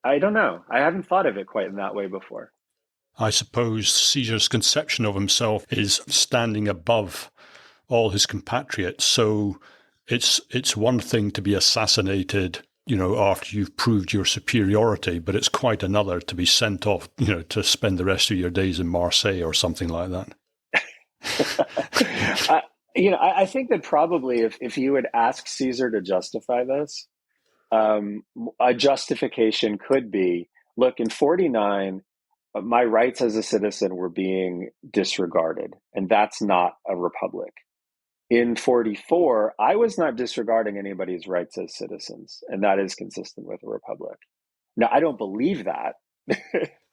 I don't know. I haven't thought of it quite in that way before. I suppose Caesar's conception of himself is standing above all his compatriots. So it's one thing to be assassinated, after you've proved your superiority, but it's quite another to be sent off, to spend the rest of your days in Marseille or something like that. I think that probably if you would ask Caesar to justify this, a justification could be, look, in 49, my rights as a citizen were being disregarded, and that's not a republic. In 44, I was not disregarding anybody's rights as citizens, and that is consistent with a republic. Now, I don't believe that.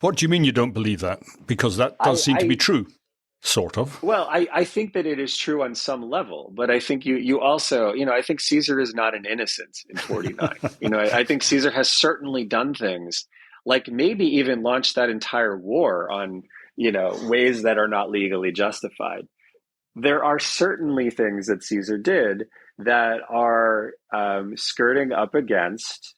What do you mean you don't believe that? Because that does seem to be true, sort of. Well, I think that it is true on some level, but I think you also, I think Caesar is not an innocent in 49. I think Caesar has certainly done things like maybe even launched that entire war on, ways that are not legally justified. There are certainly things that Caesar did that are skirting up against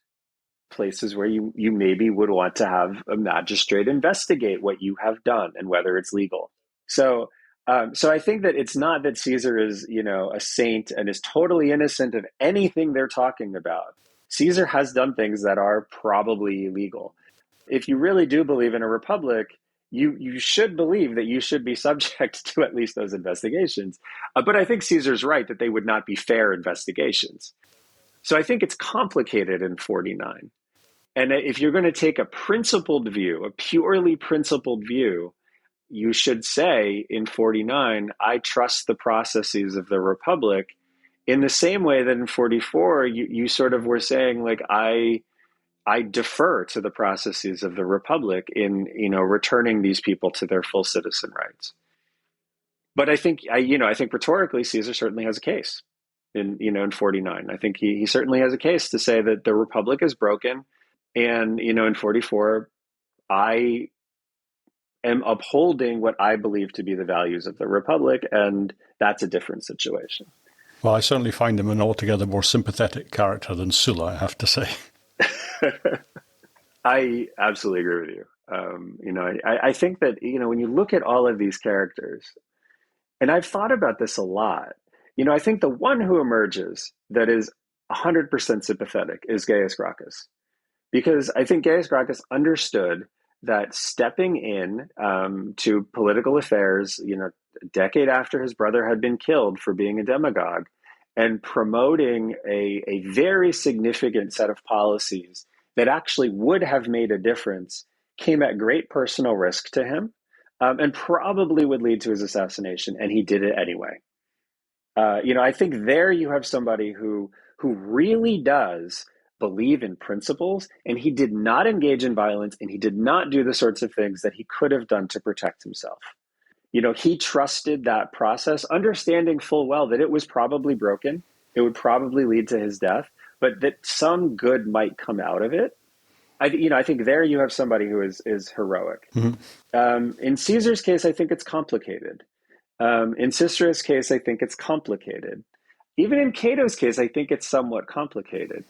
places where you maybe would want to have a magistrate investigate what you have done and whether it's legal. So I think that it's not that Caesar is, a saint and is totally innocent of anything they're talking about. Caesar has done things that are probably illegal. If you really do believe in a republic, you should believe that you should be subject to at least those investigations. But I think Caesar's right that they would not be fair investigations. So I think it's complicated in 49. And if you're going to take a principled view, a purely principled view, you should say in 49, I trust the processes of the republic, in the same way that in 44, you sort of were saying, like, I defer to the processes of the republic in, returning these people to their full citizen rights. But I think rhetorically, Caesar certainly has a case in 49. I think he certainly has a case to say that the republic is broken. And, in 44, I am upholding what I believe to be the values of the republic, and that's a different situation. Well, I certainly find him an altogether more sympathetic character than Sulla, I have to say. I absolutely agree with you. I think that, when you look at all of these characters, and I've thought about this a lot, I think the one who emerges that is 100% sympathetic is Gaius Gracchus. Because I think Gaius Gracchus understood that stepping in to political affairs, a decade after his brother had been killed for being a demagogue, and promoting a very significant set of policies that actually would have made a difference, came at great personal risk to him, and probably would lead to his assassination, and he did it anyway. I think there you have somebody who really does believe in principles, and he did not engage in violence, and he did not do the sorts of things that he could have done to protect himself. He trusted that process, understanding full well that it was probably broken, it would probably lead to his death, but that some good might come out of it. I think there you have somebody who is heroic. Mhm. In Caesar's case, I think it's complicated. In Cicero's case, I think it's complicated. Even in Cato's case, I think it's somewhat complicated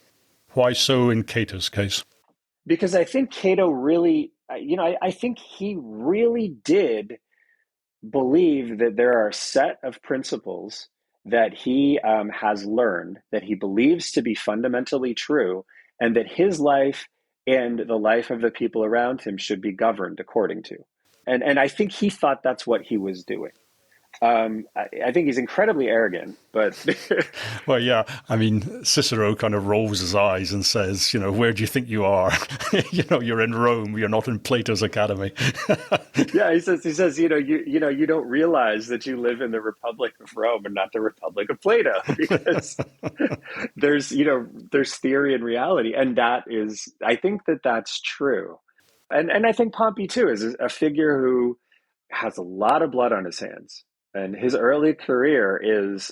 Why so in Cato's case? because I think Cato really, I think he really did believe that there are a set of principles that he has learned, that he believes to be fundamentally true, and that his life and the life of the people around him should be governed according to. And I think he thought that's what he was doing. I think he's incredibly arrogant, but Well, yeah, I mean, Cicero kind of rolls his eyes and says, where do you think you are? You're in Rome, you're not in Plato's academy. yeah, he says, you don't realize that you live in the Republic of Rome and not the Republic of Plato, because there's theory and reality, and I think that that's true, and I think Pompey too is a figure who has a lot of blood on his hands, and his early career is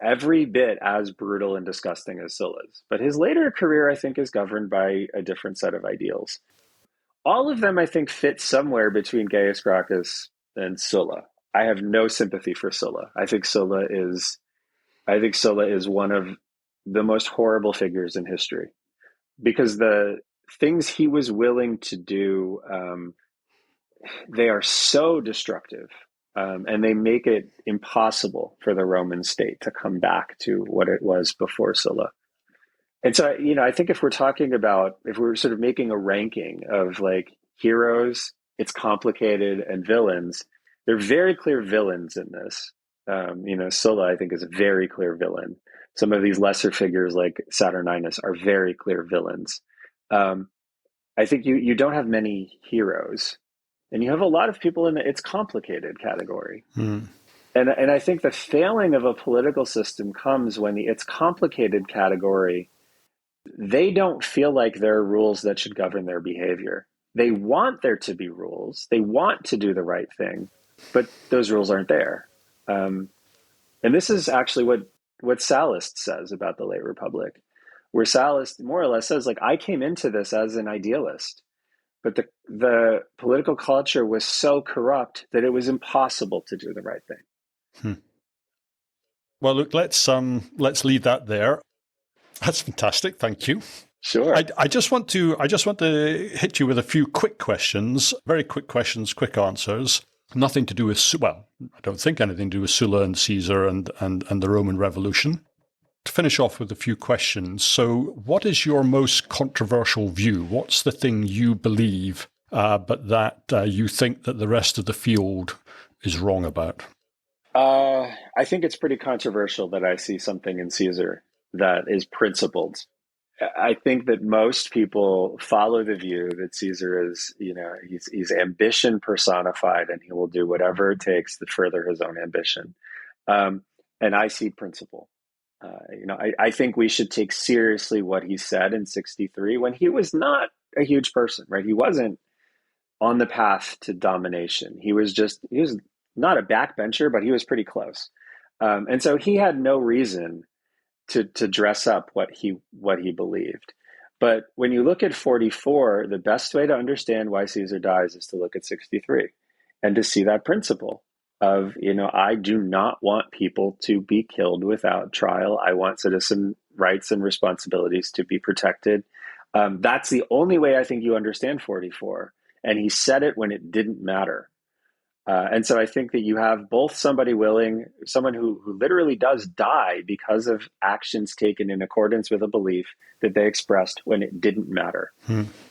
every bit as brutal and disgusting as Sulla's, but his later career, I think, is governed by a different set of ideals. All of them, I think, fit somewhere between Gaius Gracchus and Sulla. I have no sympathy for Sulla. I think Sulla is one of the most horrible figures in history, because the things he was willing to do, they are so destructive, and they make it impossible for the Roman state to come back to what it was before Sulla. And so, I think if we're sort of making a ranking of like heroes, it's complicated, and villains, they're very clear villains in this. Sulla, I think, is a very clear villain. Some of these lesser figures like Saturninus are very clear villains. Um, I think you don't have many heroes, and you have a lot of people in the it's complicated category. Hmm. And I think the failing of a political system comes when the it's complicated category, they don't feel like there are rules that should govern their behavior. They want there to be rules. They want to do the right thing, but those rules aren't there. And this is actually what Sallust says about the late Republic, where Sallust more or less says, like, I came into this as an idealist, but the political culture was so corrupt that it was impossible to do the right thing. Hmm. Well, look, let's leave that there. That's fantastic. Thank you. Sure. I just want to hit you with a few quick questions, very quick questions, quick answers. Nothing to do with, well, I don't think anything to do with Sulla and Caesar and the Roman Revolution. To finish off with a few questions. So what is your most controversial view? What's the thing you believe, but that you think that the rest of the field is wrong about? I think it's pretty controversial that I see something in Caesar that is principled. I think that most people follow the view that Caesar is, he's ambition personified, and he will do whatever it takes to further his own ambition. And I see principle. I think we should take seriously what he said in 63 when he was not a huge person, right? He wasn't on the path to domination. He was not a backbencher, but he was pretty close. And so he had no reason to dress up what he believed. But when you look at 44, the best way to understand why Caesar dies is to look at 63 and to see that principle of, I do not want people to be killed without trial. I want citizen rights and responsibilities to be protected. That's the only way I think you understand 44. And he said it when it didn't matter. And so I think that you have both someone who literally does die because of actions taken in accordance with a belief that they expressed when it didn't matter.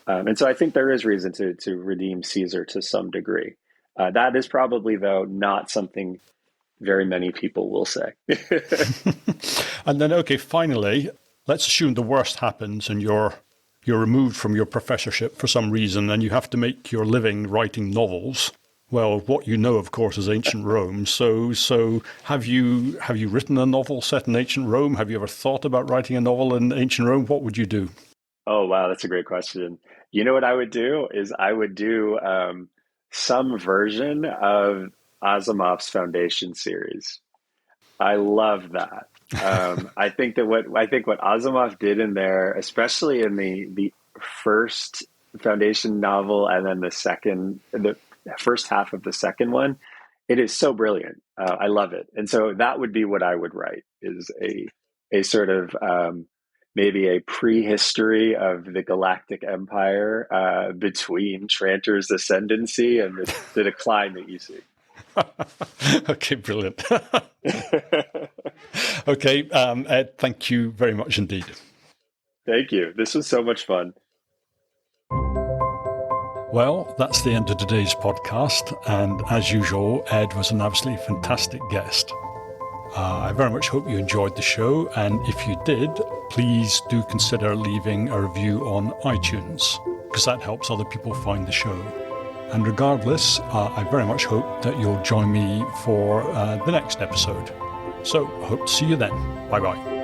And so I think there is reason to redeem Caesar to some degree. That is probably, though, not something very many people will say. And then, okay, finally, let's assume the worst happens and you're removed from your professorship for some reason and you have to make your living writing novels. Well, what you know, of course, is ancient Rome. So have you written a novel set in ancient Rome? Have you ever thought about writing a novel in ancient Rome? What would you do? Oh, wow, that's a great question. You know what I would do is I would do some version of Asimov's Foundation series. I love that. I think what Asimov did in there, especially in the first Foundation novel and then the first half of the second one, it is so brilliant. I love it. And so that would be what I would write, is a sort of maybe a prehistory of the Galactic Empire between Trantor's ascendancy and the decline that you see. Okay, brilliant. Okay, Ed, thank you very much indeed. Thank you. This was so much fun. Well, that's the end of today's podcast. And as usual, Ed was an absolutely fantastic guest. I very much hope you enjoyed the show. And if you did, please do consider leaving a review on iTunes, because that helps other people find the show. And regardless, I very much hope that you'll join me for the next episode. So I hope to see you then. Bye-bye.